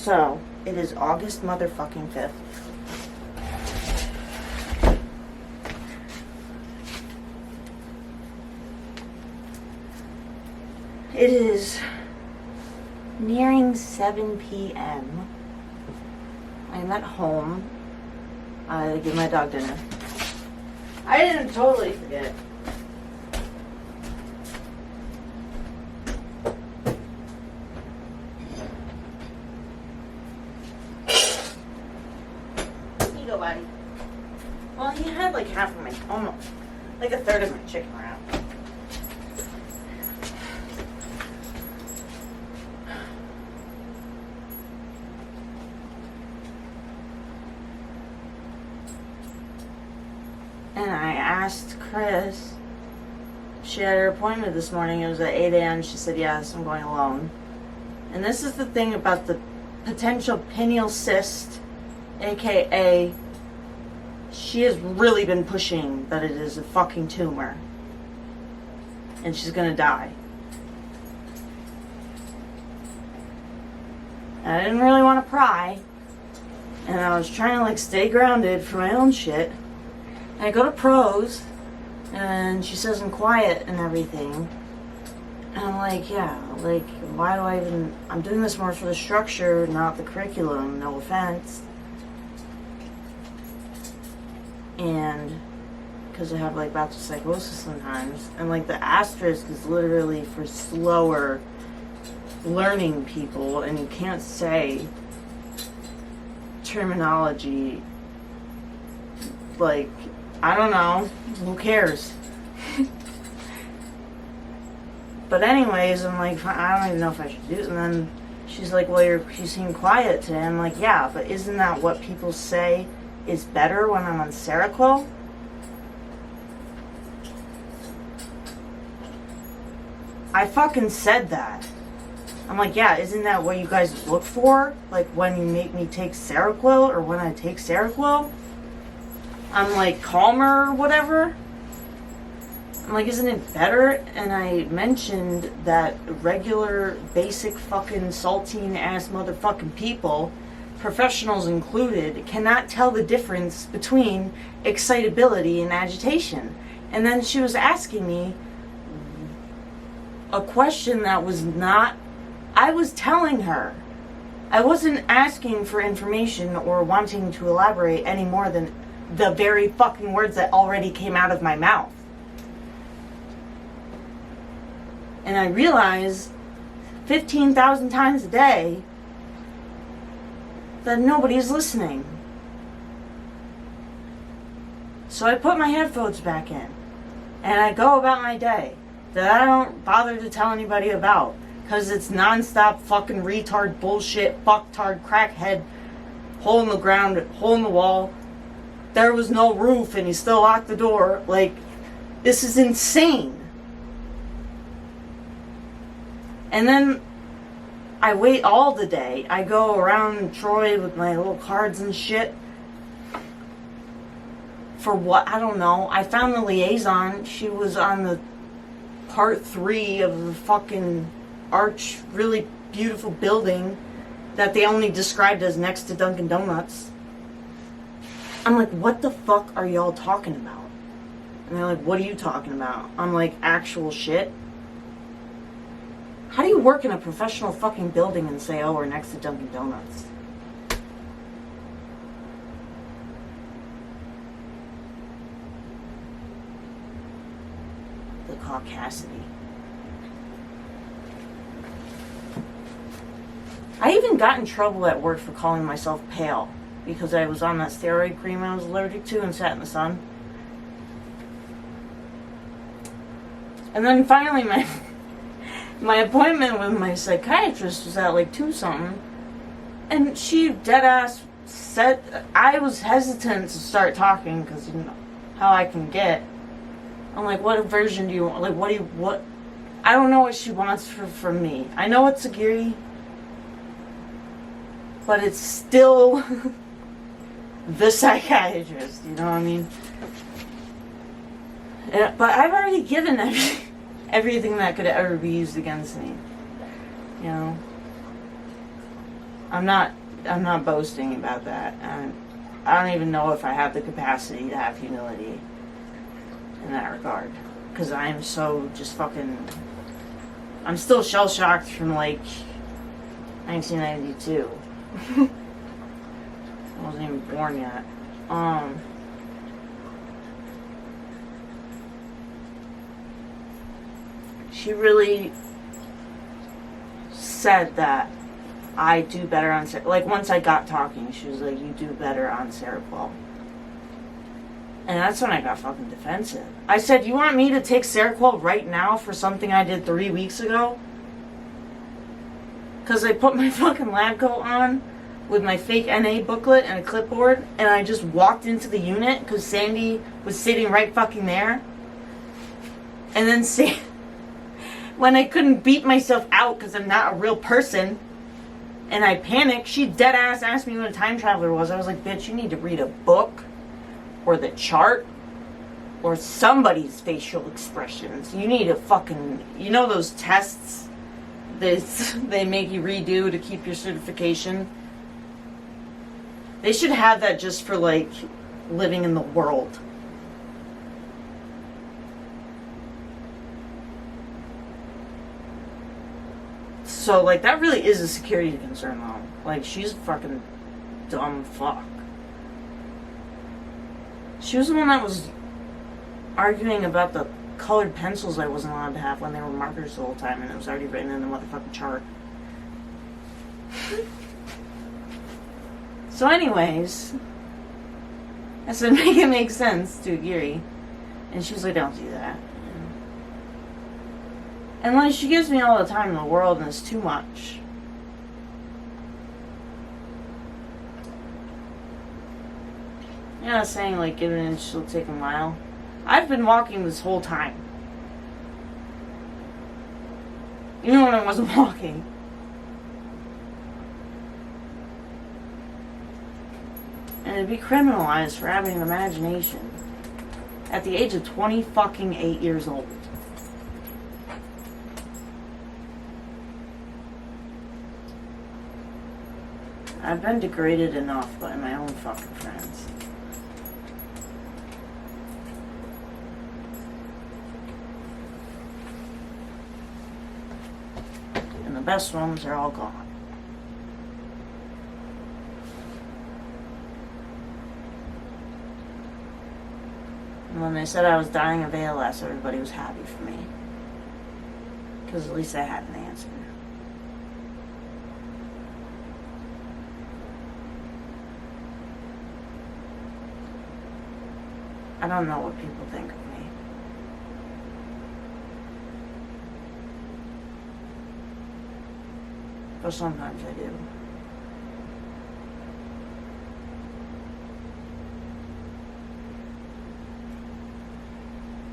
So, it is August motherfucking 5th. It is nearing 7 p.m. I'm at home. I give my dog dinner. I didn't totally forget. Here you go, buddy. Well, he had like half of my, almost, like a third of my chicken wrap. And I asked Chris, she had her appointment this morning, it was at 8 a.m. She said, yes, I'm going alone. And this is the thing about the potential pineal cyst, aka, she has really been pushing that it is a fucking tumor. And she's gonna die. And I didn't really want to pry. And I was trying to like stay grounded for my own shit. I go to pros, and she says I'm quiet and everything. And I'm like, yeah, like, why do I even, I'm doing this more for the structure, not the curriculum, no offense. And, because I have, like, bouts of psychosis sometimes. And, like, the asterisk is literally for slower learning people, and you can't say terminology, like, I don't know. Who cares? But anyways, I'm like, I don't even know if I should do it. And then she's like, well, you seem quiet today. I'm like, yeah, but isn't that what people say is better when I'm on Seroquel? I fucking said that. I'm like, yeah, isn't that what you guys look for? Like when you make me take Seroquel or when I take Seroquel? I'm like calmer or whatever. I'm like, isn't it better? And I mentioned that regular, basic fucking saltine ass motherfucking people, professionals included, cannot tell the difference between excitability and agitation. And then she was asking me a question that was not, I was telling her. I wasn't asking for information or wanting to elaborate any more than the very fucking words that already came out of my mouth. And I realize 15,000 times a day that nobody's listening. So I put my headphones back in and I go about my day that I don't bother to tell anybody about, because it's non-stop fucking retard bullshit, fucktard, crackhead, hole in the ground, hole in the wall. There was no roof and he still locked the door. Like, this is insane. And then I wait all the day. I go around Troy with my little cards and shit. For what? I don't know. I found the liaison. She was on the part 3 of the fucking arch, really beautiful building that they only described as next to Dunkin' Donuts. I'm like, what the fuck are y'all talking about? And they're like, what are you talking about? I'm like, actual shit. How do you work in a professional fucking building and say, oh, we're next to Dunkin' Donuts? The caucasity. I even got in trouble at work for calling myself pale, because I was on that steroid cream I was allergic to and sat in the sun. And then finally my appointment with my psychiatrist was at like 2 something. And she dead ass said, I was hesitant to start talking because you know how I can get. I'm like, what version do you want? Like, what? I don't know what she wants from me. I know it's Sagiri, but it's still the psychiatrist, you know what I mean? But I've already given everything that could ever be used against me, you know? I'm not boasting about that. And I don't even know if I have the capacity to have humility in that regard. Because I am so just fucking... I'm still shell-shocked from, like, 1992. I wasn't even born yet. She really said that I do better on like once I got talking, she was like, you do better on Seroquel. And that's when I got fucking defensive. I said, you want me to take Seroquel right now for something I did 3 weeks ago? Because I put my fucking lab coat on with my fake NA booklet and a clipboard, and I just walked into the unit because Sandy was sitting right fucking there. And then when I couldn't beat myself out because I'm not a real person, and I panicked, she dead ass asked me what a time traveler was. I was like, bitch, you need to read a book, or the chart, or somebody's facial expressions. You need to fucking, you know those tests they make you redo to keep your certification? They should have that just for, like, living in the world. So, like, that really is a security concern, though. Like, she's a fucking dumb fuck. She was the one that was arguing about the colored pencils I wasn't allowed to have when they were markers the whole time, and it was already written in the motherfucking chart. So anyways, I said, make it make sense to Agiri. And she was like, don't do that. And like, she gives me all the time in the world, and it's too much. You know, I was saying, like, give it an inch, it'll take a mile. I've been walking this whole time. Even when I wasn't walking. And it'd be criminalized for having an imagination. At the age of 20 fucking 8 years old. I've been degraded enough by my own fucking friends. And the best ones are all gone. And when they said I was dying of ALS, everybody was happy for me. Because at least I had an answer. I don't know what people think of me. But sometimes I do.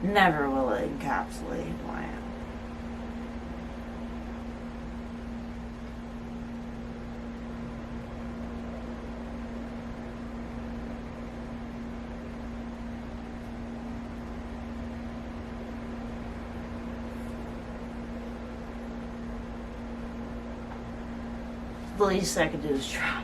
Never will it encapsulate who I am. The least I could do is try.